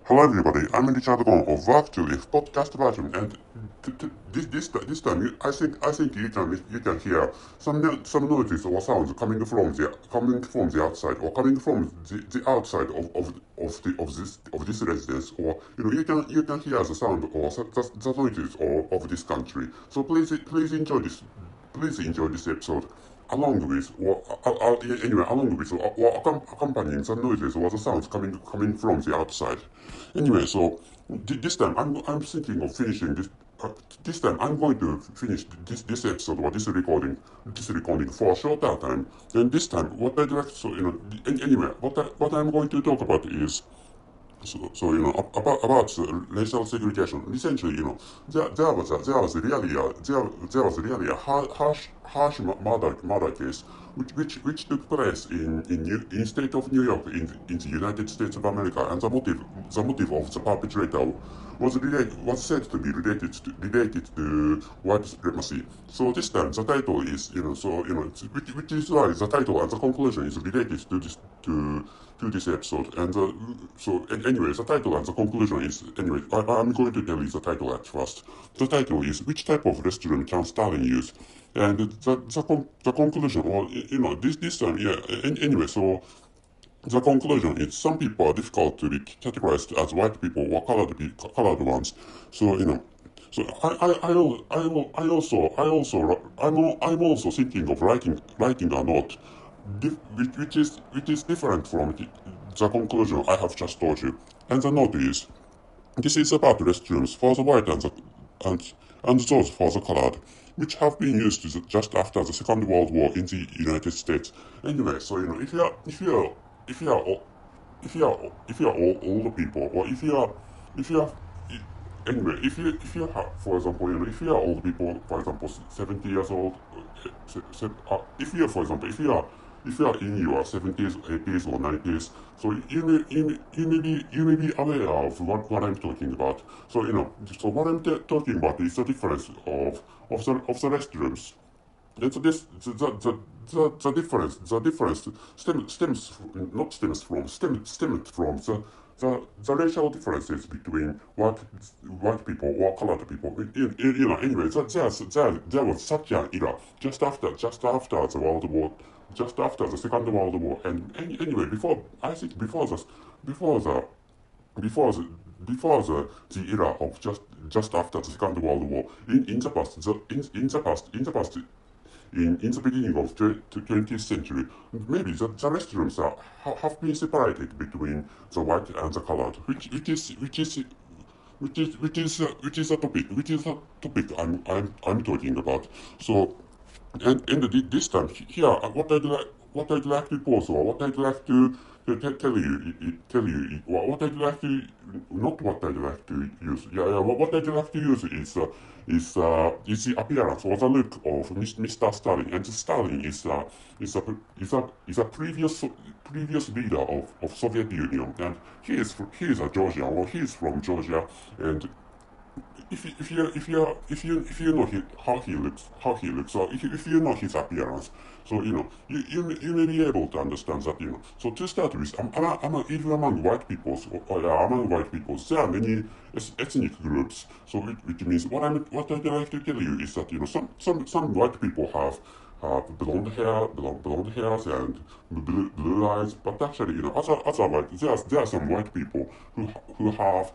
Hello everybody, I'm Richard Gon of Work to Live podcast version, and this time I think you can hear some noises or sounds coming from the outside, or coming from the outside of this residence, or you can hear the sound or the noises of this country. So please enjoy this episode along with accompanying the noises or the sounds coming from the outside. Anyway, so this time I'm thinking of finishing this. This time I'm going to finish this episode or this recording for a shorter time. And this time, what I'd like so anyway, what I'm going to talk about is about racial segregation. Essentially, there was really a harsh murder case which took place in state of New York in the United States of America, and the motive of the perpetrator was said to be related to white supremacy. So this time the title is which is why the title and the conclusion is related to this episode. And anyway, the title and the conclusion is, I'm going to tell you the title at first. The title is, which type of restroom can Stalin use? And the conclusion, or this time, yeah. Anyway, so the conclusion is, some people are difficult to be categorized as white people or colored ones. So so I'm also thinking of writing a note, which is different from the conclusion I have just told you. And the note is, this is about restrooms for the white and those for the colored, which have been used just after the Second World War in the United States. Anyway, so if you're all older people, or if you are anyway, if you have, for example, if you are old people, for example, 70 years old, if you are, for example, if you are in your 70s, 80s, or 90s, so you may be aware of what I'm talking about. So so what I'm talking about is the difference of the restrooms. And so the difference stemmed from the racial differences between white people or colored people. Anyway, there was such an era just after the World War, just after the Second World War, and anyway, before the before the the era of just after the Second World War, in the past, in the beginning of the 20th century, maybe the restrooms have been separated between the white and the colored, which is a topic I'm talking about. So, and this time here, what I'd like to pose, or what I'd like to tell you, what I'd like to, not what I'd like to use. Yeah, what I'd like to use is the appearance or the look of Mr. Stalin. And Stalin is a previous leader of Soviet Union, and he is a Georgian, or he is from Georgia. And if you know how he looks, or if you know his appearance, so you may be able to understand that. So to start with, even among white peoples, among white peoples, there are many ethnic groups. So which means, what I'd like to tell you is that some white people have blonde hairs and blue eyes, but actually, other white, there are some white people who have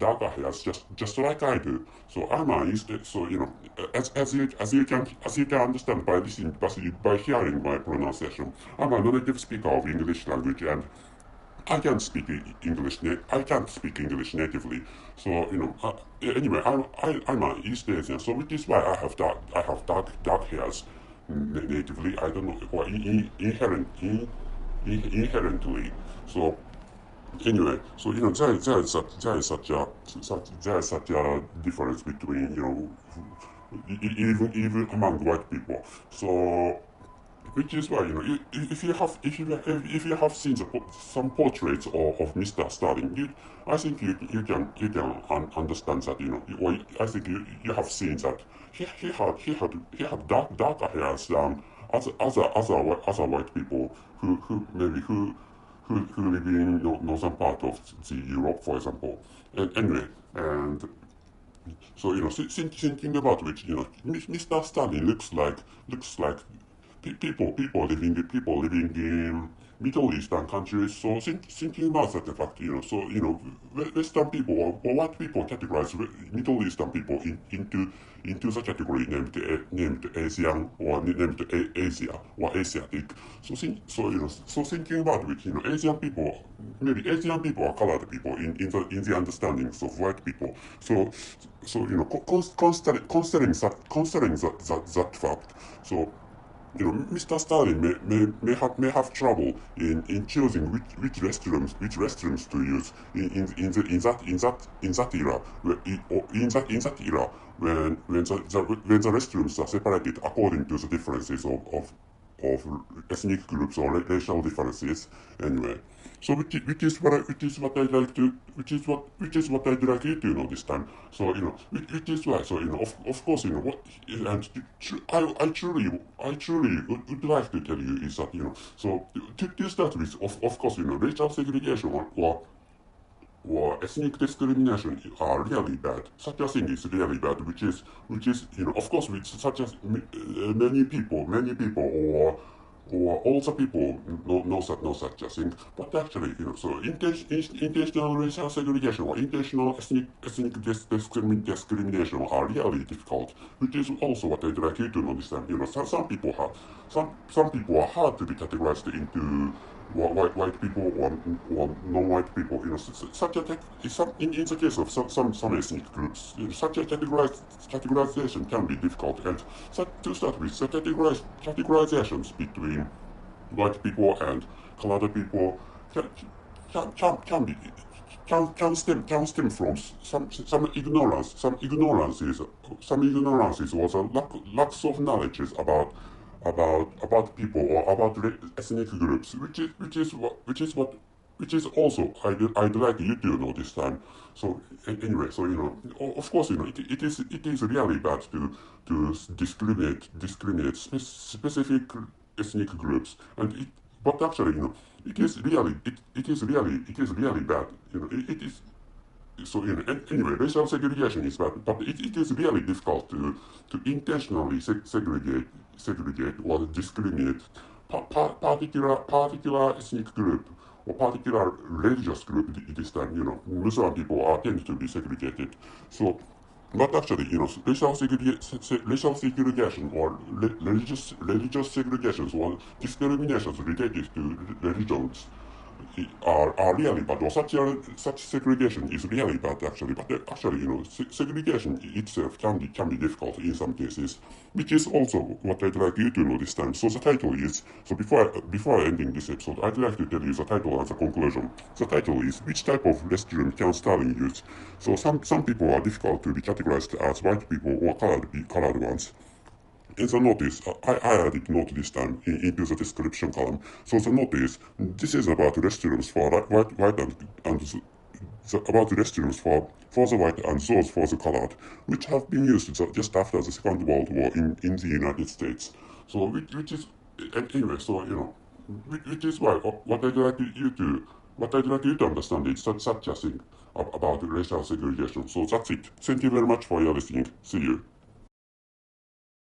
darker hairs, just like I do. So I'm a instead. So as you can understand by listening, by hearing my pronunciation, I'm a non-native speaker of English language, and I can't speak English natively. So anyway, I'm an East Asian. So which is why I have dark hairs natively. I don't know, or inherently. So anyway, so there is such a difference between even among white people. So which is why if you have seen some portraits of Mr. Stalin, I think you can understand that. Or I think you have seen that he had darker hairs than other white people who maybe who live in northern part of the Europe, for example. And anyway, and so thinking about which Mr. Stalin looks like people living in Middle Eastern countries. So thinking about that fact, Western people or white people categorize Middle Eastern people into the category named Asian or named Asia or Asiatic. So thinking about which Asian people, maybe Asian people are colored people in the understandings of white people. Considering that fact, so Mr. Stalin may have trouble in choosing which restrooms to use in that era when the restrooms are separated according to the differences of ethnic groups or racial differences anyway. So which is what I'd like to which is what I'd like you to know this time. So which is why of course what and I truly would like to tell you is that so to start with of course racial segregation or ethnic discrimination are really bad. Such a thing is really bad, which is of course which such as many people or all the people know such a thing. But actually, so intentional racial segregation or intentional ethnic discrimination are really difficult, which is also what I'd like you to understand. Some people are hard to be categorized into white people or non-white people. Such a in the case of some ethnic groups, such a categorization can be difficult. And to start with, the categorizations between white people and colored people can be can stem from some ignorances or the lacks of knowledge about people or about ethnic groups, which is also I'd like you to know this time. So anyway, so of course it is really bad to discriminate specific ethnic groups, but actually it is really bad. It is. So anyway, racial segregation is bad, but it is really difficult to intentionally segregate or discriminate particular ethnic group or particular religious group. This time, Muslim people are tend to be segregated. So, but actually, racial segregation or religious segregations or discriminations related to religions are really bad, or such segregation is really bad actually. But actually, segregation itself can be difficult in some cases, which is also what I'd like you to know this time. So the title is before ending this episode, I'd like to tell you the title as a conclusion. The title is which type of restroom can Stalin use? So some people are difficult to be categorized as white people or colored ones. In the notice, I added note this time into the description column. So the notice, this is about restrooms for white and about restrooms for the white and those for the colored, which have been used just after the Second World War in the United States. So which is anyway, so which is why what I'd like you to understand is such a thing about racial segregation. So that's it. Thank you very much for your listening. See you.